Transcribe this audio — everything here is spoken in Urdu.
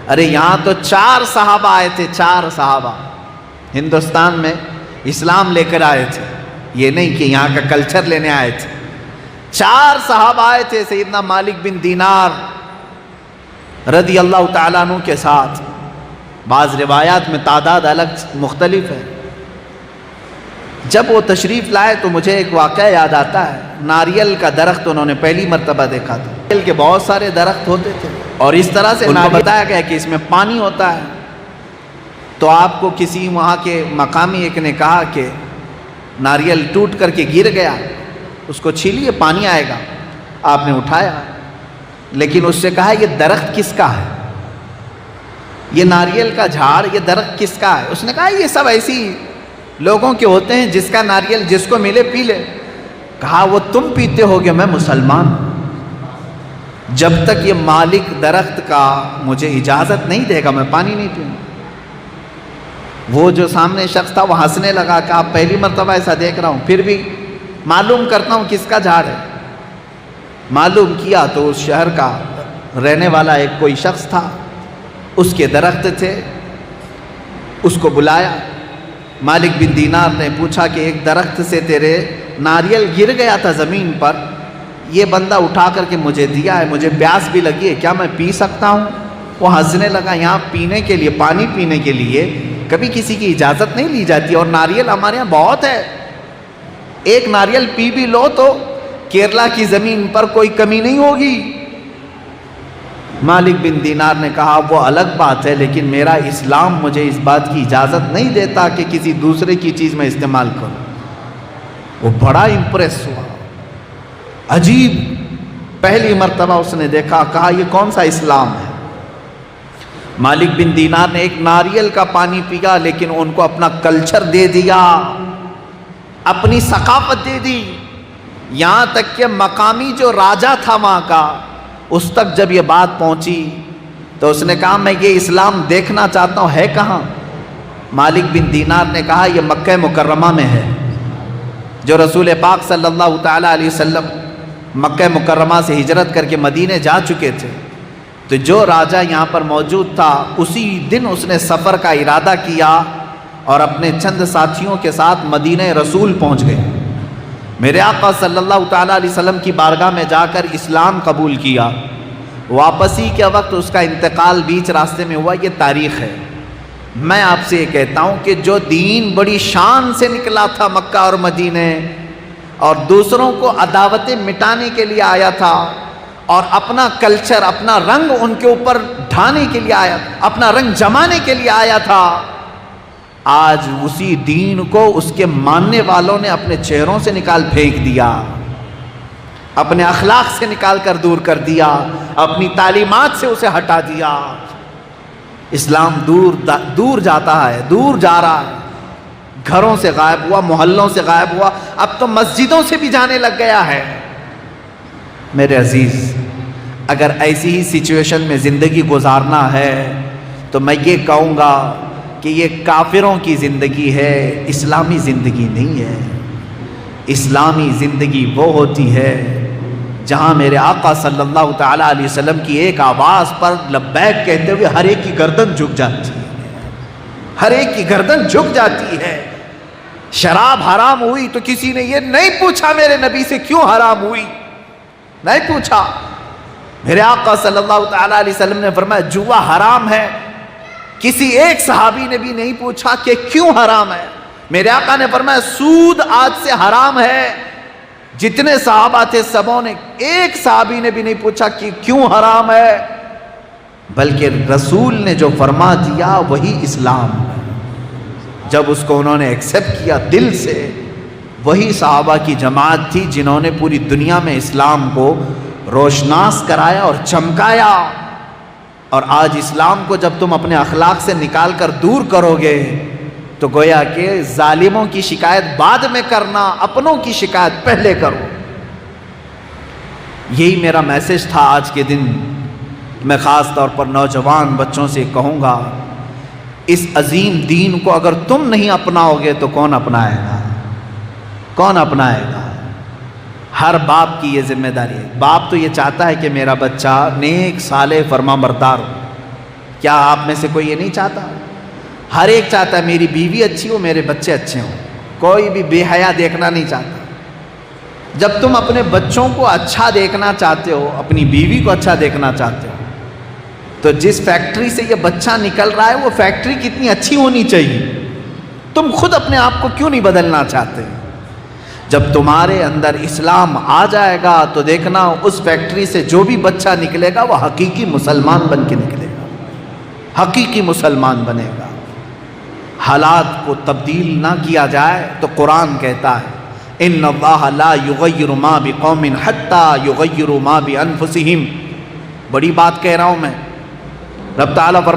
ارے یہاں تو 4 صحابہ آئے تھے، 4 صحابہ ہندوستان میں اسلام لے کر آئے تھے، یہ نہیں کہ یہاں کا کلچر لینے آئے تھے۔ 4 صحابہ آئے تھے سیدنا مالک بن دینار رضی اللہ تعالیٰ عنہ کے ساتھ، بعض روایات میں تعداد الگ مختلف ہے۔ جب وہ تشریف لائے تو مجھے ایک واقعہ یاد آتا ہے، ناریل کا درخت انہوں نے پہلی مرتبہ دیکھا تھا۔ ناریل کے بہت سارے درخت ہوتے تھے اور اس طرح سے بتایا گیا کہ اس میں پانی ہوتا ہے، تو آپ کو کسی وہاں کے مقامی ایک نے کہا کہ ناریل ٹوٹ کر کے گر گیا، اس کو چھیلیے پانی آئے گا۔ آپ نے اٹھایا، لیکن اس سے کہا یہ درخت کس کا ہے، یہ ناریل کا جھاڑ، یہ درخت کس کا ہے؟ اس نے کہا یہ سب ایسی لوگوں کے ہوتے ہیں، جس کا ناریل جس کو ملے پی لے۔ کہا وہ تم پیتے ہوگے، میں مسلمان ہوں، جب تک یہ مالک درخت کا مجھے اجازت نہیں دے گا میں پانی نہیں پیوں۔ وہ جو سامنے شخص تھا وہ ہنسنے لگا کہ آپ پہلی مرتبہ ایسا دیکھ رہا ہوں، پھر بھی معلوم کرتا ہوں کس کا جھاڑ ہے۔ معلوم کیا تو اس شہر کا رہنے والا ایک کوئی شخص تھا، اس کے درخت تھے، اس کو بلایا۔ مالک بن دینار نے پوچھا کہ ایک درخت سے تیرے ناریل گر گیا تھا زمین پر، یہ بندہ اٹھا کر کے مجھے دیا ہے، مجھے پیاس بھی لگی ہے، کیا میں پی سکتا ہوں؟ وہ ہنسنے لگا، یہاں پینے کے لیے، پانی پینے کے لیے کبھی کسی کی اجازت نہیں لی جاتی، اور ناریل ہمارے یہاں بہت ہے، ایک ناریل پی بھی لو تو کیرلا کی زمین پر کوئی کمی نہیں ہوگی۔ مالک بن دینار نے کہا وہ الگ بات ہے، لیکن میرا اسلام مجھے اس بات کی اجازت نہیں دیتا کہ کسی دوسرے کی چیز میں استعمال کروں۔ وہ بڑا امپریس ہوا، عجیب، پہلی مرتبہ اس نے دیکھا، کہا یہ کون سا اسلام ہے؟ مالک بن دینار نے ایک ناریل کا پانی پیا، لیکن ان کو اپنا کلچر دے دیا، اپنی ثقافت دے دی، یہاں تک کہ مقامی جو راجا تھا وہاں کا، اس تک جب یہ بات پہنچی تو اس نے کہا میں یہ اسلام دیکھنا چاہتا ہوں، ہے کہاں؟ مالک بن دینار نے کہا یہ مکہ مکرمہ میں ہے۔ جو رسول پاک صلی اللہ تعالیٰ علیہ وسلم مکہ مکرمہ سے ہجرت کر کے مدینے جا چکے تھے، تو جو راجا یہاں پر موجود تھا اسی دن اس نے سفر کا ارادہ کیا اور اپنے چند ساتھیوں کے ساتھ مدینہ رسول پہنچ گئے، میرے آقا صلی اللہ تعالیٰ علیہ وسلم کی بارگاہ میں جا کر اسلام قبول کیا۔ واپسی کے وقت اس کا انتقال بیچ راستے میں ہوا، یہ تاریخ ہے۔ میں آپ سے یہ کہتا ہوں کہ جو دین بڑی شان سے نکلا تھا مکہ اور مدینے، اور دوسروں کو عداوتیں مٹانے کے لیے آیا تھا، اور اپنا کلچر، اپنا رنگ ان کے اوپر ڈھانے کے لیے آیا، اپنا رنگ جمانے کے لیے آیا تھا، آج اسی دین کو اس کے ماننے والوں نے اپنے چہروں سے نکال پھینک دیا، اپنے اخلاق سے نکال کر دور کر دیا، اپنی تعلیمات سے اسے ہٹا دیا۔ اسلام دور جاتا ہے، دور جا رہا ہے، گھروں سے غائب ہوا، محلوں سے غائب ہوا، اب تو مسجدوں سے بھی جانے لگ گیا ہے۔ میرے عزیز، اگر ایسی ہی سچویشن میں زندگی گزارنا ہے تو میں یہ کہوں گا کہ یہ کافروں کی زندگی ہے، اسلامی زندگی نہیں ہے۔ اسلامی زندگی وہ ہوتی ہے جہاں میرے آقا صلی اللہ تعالیٰ علیہ وسلم کی ایک آواز پر لبیک کہتے ہوئے ہر ایک کی گردن جھک جاتی ہے، ہر ایک کی گردن جھک جاتی ہے۔ شراب حرام ہوئی تو کسی نے یہ نہیں پوچھا میرے نبی سے کیوں حرام ہوئی، نہیں پوچھا۔ میرے آقا صلی اللہ تعالیٰ علیہ وسلم نے فرمایا جوا حرام ہے، کسی ایک صحابی نے بھی نہیں پوچھا کہ کیوں حرام ہے۔ میرے آقا نے فرمایا سود آج سے حرام ہے۔ جتنے صحابہ تھے سبوں نے، ایک صحابی نے بھی نہیں پوچھا کہ کیوں حرام ہے، بلکہ رسول نے جو فرما دیا وہی اسلام ہے۔ جب اس کو انہوں نے ایکسپٹ کیا دل سے، وہی صحابہ کی جماعت تھی جنہوں نے پوری دنیا میں اسلام کو روشناس کرایا اور چمکایا۔ اور آج اسلام کو جب تم اپنے اخلاق سے نکال کر دور کرو گے تو گویا کہ ظالموں کی شکایت بعد میں کرنا، اپنوں کی شکایت پہلے کرو۔ یہی میرا میسج تھا آج کے دن۔ میں خاص طور پر نوجوان بچوں سے کہوں گا، اس عظیم دین کو اگر تم نہیں اپناؤ گے تو کون اپنائے گا؟ کون اپنائے گا؟ ہر باپ کی یہ ذمہ داری ہے۔ باپ تو یہ چاہتا ہے کہ میرا بچہ نیک، صالح، فرما بردار ہو، کیا آپ میں سے کوئی یہ نہیں چاہتا؟ ہر ایک چاہتا ہے میری بیوی اچھی ہو، میرے بچے اچھے ہوں، کوئی بھی بے حیا دیکھنا نہیں چاہتا۔ جب تم اپنے بچوں کو اچھا دیکھنا چاہتے ہو، اپنی بیوی کو اچھا دیکھنا چاہتے ہو، تو جس فیکٹری سے یہ بچہ نکل رہا ہے وہ فیکٹری کتنی اچھی ہونی چاہیے؟ تم خود اپنے آپ کو کیوں نہیں بدلنا چاہتے؟ جب تمہارے اندر اسلام آ جائے گا تو دیکھنا اس فیکٹری سے جو بھی بچہ نکلے گا وہ حقیقی مسلمان بن کے نکلے گا، حقیقی مسلمان بنے گا۔ حالات کو تبدیل نہ کیا جائے تو قرآن کہتا ہے ان اللہ لا یغیر ما بقوم حتی یغیروا ما بانفسہم۔ بڑی بات کہہ رہا ہوں میں، رب تعالیٰ فرماتا ہے